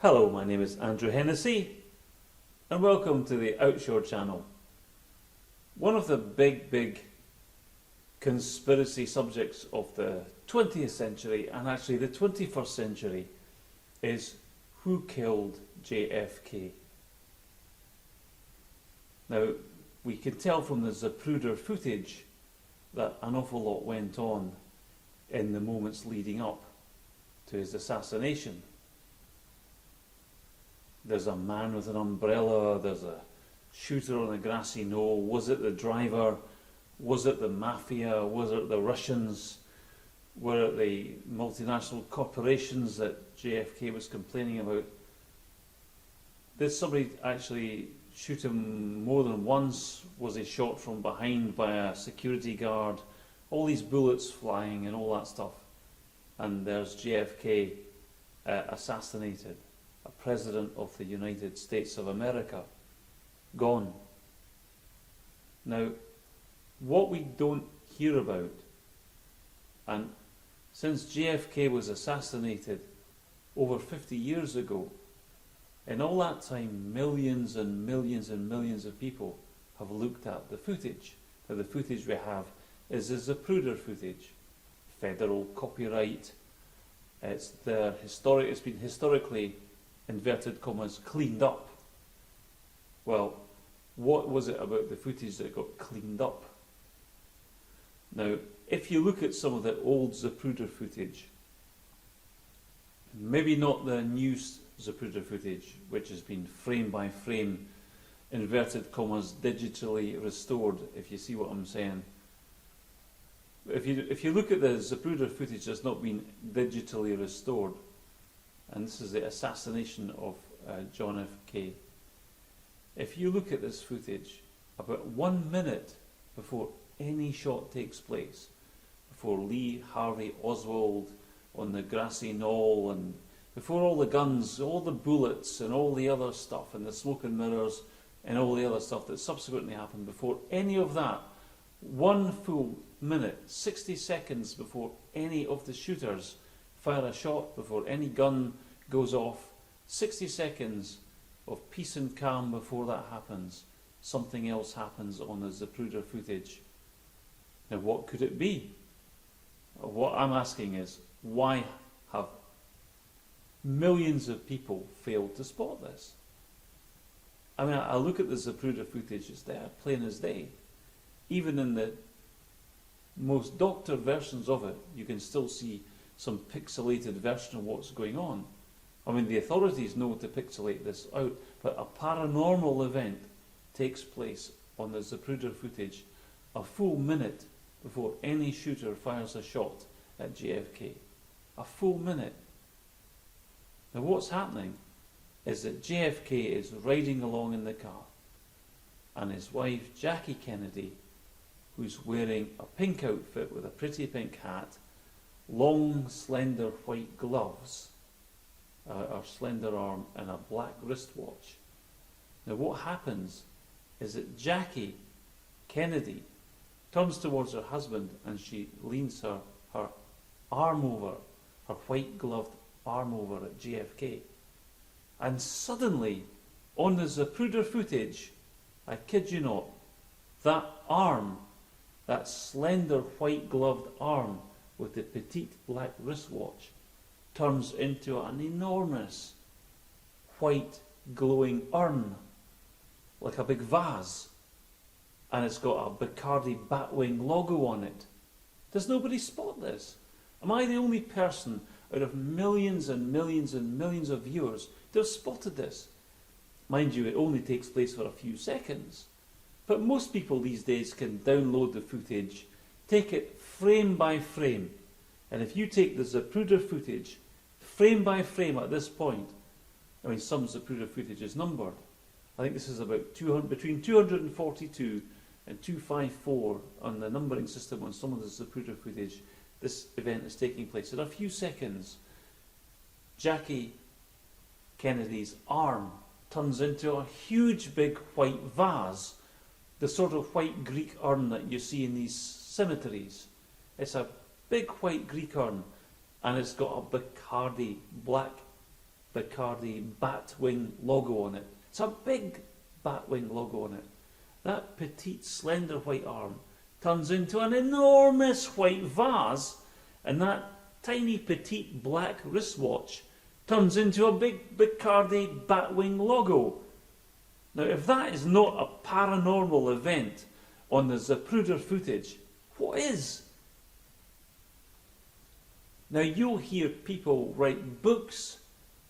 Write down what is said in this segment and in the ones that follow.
Hello, my name is Andrew Hennessy and welcome to the Outshore channel. One of the big conspiracy subjects of the 20th century and actually the 21st century is who killed JFK. Now, we can tell from the Zapruder footage that an awful lot went on in the moments leading up to his assassination. There's a man with an umbrella, there's a shooter on a grassy knoll. Was it the driver? Was it the mafia? Was it the Russians? Were it the multinational corporations that JFK was complaining about? Did somebody actually shoot him more than once? Was he shot from behind by a security guard? All these bullets flying and all that stuff. And there's JFK assassinated. A president of the United States of America, gone. Now, what we don't hear about, and since JFK was assassinated over 50 years ago, in all that time millions and millions and millions of people have looked at the footage. Now the footage we have is the Zapruder footage, federal copyright. It's been historically, inverted commas, cleaned up. Well, what was it about the footage that got cleaned up? Now, if you look at some of the old Zapruder footage, maybe not the new Zapruder footage, which has been frame by frame, inverted commas, digitally restored, if you see what I'm saying. If you look at the Zapruder footage that's not been digitally restored, and this is the assassination of John F. K. If you look at this footage, about 1 minute before any shot takes place, before Lee Harvey Oswald on the grassy knoll, and before all the guns, all the bullets and all the other stuff, and the smoke and mirrors and all the other stuff that subsequently happened, before any of that, 1 full minute, 60 seconds before any of the shooters fire a shot, before any gun goes off, 60 seconds of peace and calm before that happens, something else happens on the Zapruder footage. Now what could it be? What I'm asking is, why have millions of people failed to spot this? I mean, I look at the Zapruder footage, it's there, plain as day. Even in the most doctored versions of it, you can still see some pixelated version of what's going on. I mean, the authorities know to pixelate this out, but a paranormal event takes place on the Zapruder footage a full minute before any shooter fires a shot at JFK. A full minute. Now what's happening is that JFK is riding along in the car, and his wife Jackie Kennedy, who's wearing a pink outfit with a pretty pink hat, long, slender white gloves, her slender arm, and a black wristwatch. Now what happens is that Jackie Kennedy turns towards her husband and she leans her arm over, her white gloved arm over at JFK. And suddenly, on the Zapruder footage, I kid you not, that arm, that slender white gloved arm with the petite black wristwatch, turns into an enormous white glowing urn, like a big vase, and it's got a Bacardi batwing logo on it. Does nobody spot this? Am I the only person out of millions and millions and millions of viewers to have spotted this? Mind you, it only takes place for a few seconds, but most people these days can download the footage, take it frame by frame, and if you take the Zapruder footage frame by frame at this point, I mean, some Zapruder footage is numbered. I think this is about between 242 and 254 on the numbering system on some of the Zapruder footage. This event is taking place. In a few seconds, Jackie Kennedy's arm turns into a huge big white vase, the sort of white Greek urn that you see in these cemeteries. It's a big white Greek urn, and it's got a Bacardi black bacardi batwing logo on it. It's a big batwing logo on it. That petite, slender white arm turns into an enormous white vase, and that tiny, petite black wristwatch turns into a big bacardi batwing logo. Now, if that is not a paranormal event on the Zapruder footage, what is? Now, you'll hear people write books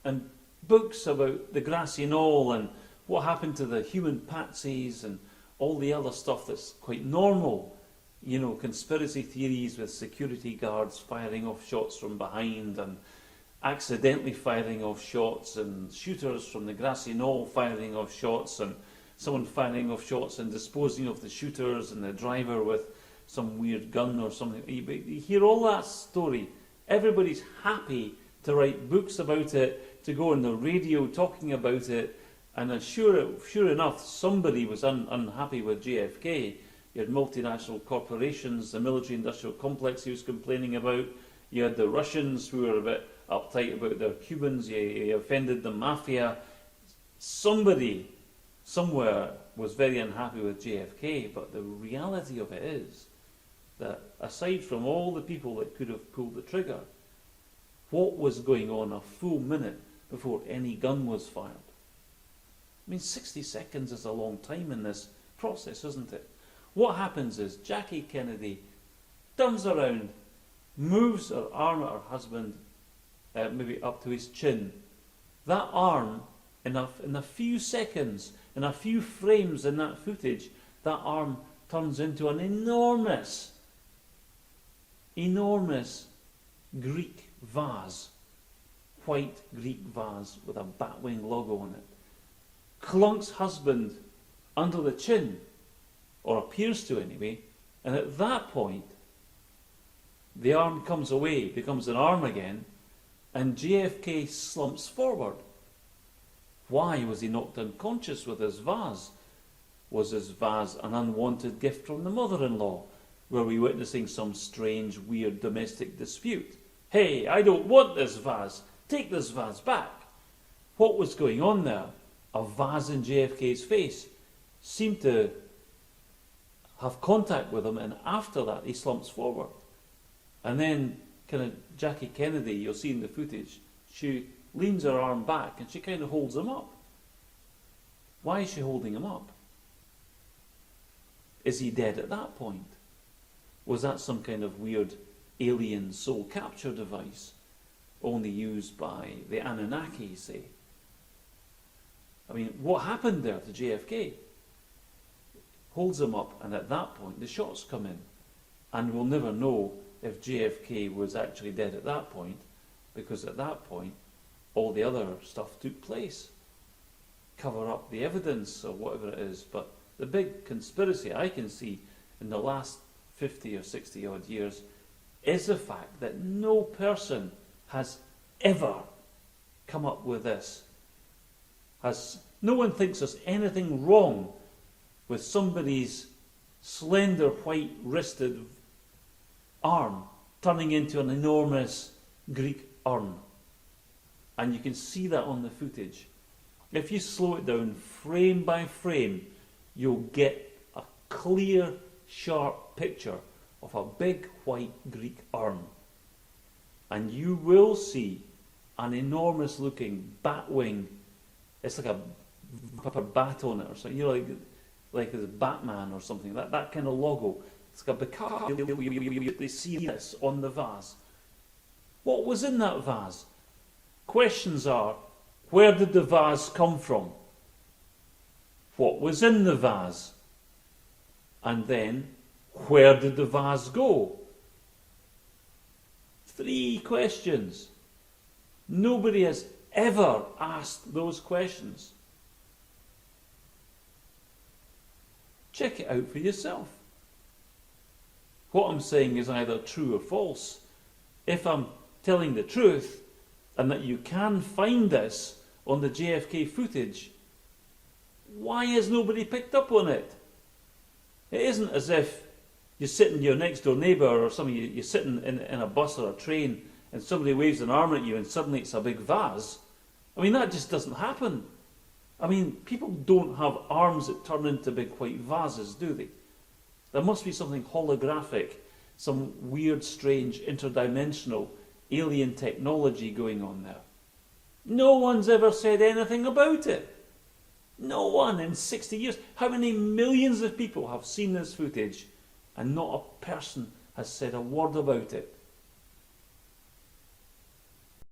and books about the grassy knoll and what happened to the human patsies and all the other stuff that's quite normal. You know, conspiracy theories with security guards firing off shots from behind and accidentally firing off shots, and shooters from the grassy knoll firing off shots, and someone firing off shots and disposing of the shooters, and the driver with some weird gun or something. You hear all that story. Everybody's happy to write books about it, to go on the radio talking about it, and sure enough, somebody was unhappy with JFK. You had multinational corporations, the military-industrial complex he was complaining about. You had the Russians who were a bit uptight about their Cubans. You offended the mafia. Somebody, somewhere, was very unhappy with JFK, but the reality of it is that aside from all the people that could have pulled the trigger, what was going on a full minute before any gun was fired? I mean, 60 seconds is a long time in this process, isn't it? What happens is Jackie Kennedy turns around, moves her arm at her husband, maybe up to his chin. That arm, in a few seconds, in a few frames in that footage, that arm turns into an enormous Greek vase, white Greek vase with a batwing logo on it. Clunks husband under the chin, or appears to anyway, and at that point the arm comes away, becomes an arm again, and JFK slumps forward. Why was he knocked unconscious with his vase? Was his vase an unwanted gift from the mother-in-law? Were we witnessing some strange, weird domestic dispute? Hey, I don't want this vase. Take this vase back. What was going on there? A vase in JFK's face seemed to have contact with him, and after that he slumps forward. And then kind of Jackie Kennedy, you'll see in the footage, she leans her arm back and she kind of holds him up. Why is she holding him up? Is he dead at that point? Was that some kind of weird alien soul capture device only used by the Anunnaki, say? I mean, what happened there to JFK? Holds him up, and at that point the shots come in, and we'll never know if JFK was actually dead at that point, because at that point all the other stuff took place. Cover up the evidence or whatever it is. But the big conspiracy I can see in the last 50 or 60 odd years is the fact that no person has ever come up with this. No one thinks there's anything wrong with somebody's slender white wristed arm turning into an enormous Greek urn. And you can see that on the footage. If you slow it down frame by frame, you'll get a clear, sharp picture of a big white Greek urn. And you will see an enormous looking batwing. It's like a bat on it or something, you know, like there's Batman or something, that kind of logo. It's like a bacardi. They see this on the vase. What was in that vase? Questions are, where did the vase come from? What was in the vase? And then, where did the vase go? 3 questions. Nobody has ever asked those questions. Check it out for yourself. What I'm saying is either true or false. If I'm telling the truth, and that you can find this on the JFK footage, why has nobody picked up on it? It isn't as if you're sitting, your next door neighbour or something, you're sitting in a bus or a train and somebody waves an arm at you and suddenly it's a big vase. I mean, that just doesn't happen. I mean, people don't have arms that turn into big white vases, do they? There must be something holographic, some weird, strange, interdimensional, alien technology going on there. No one's ever said anything about it. No one in 60 years. How many millions of people have seen this footage and not a person has said a word about it?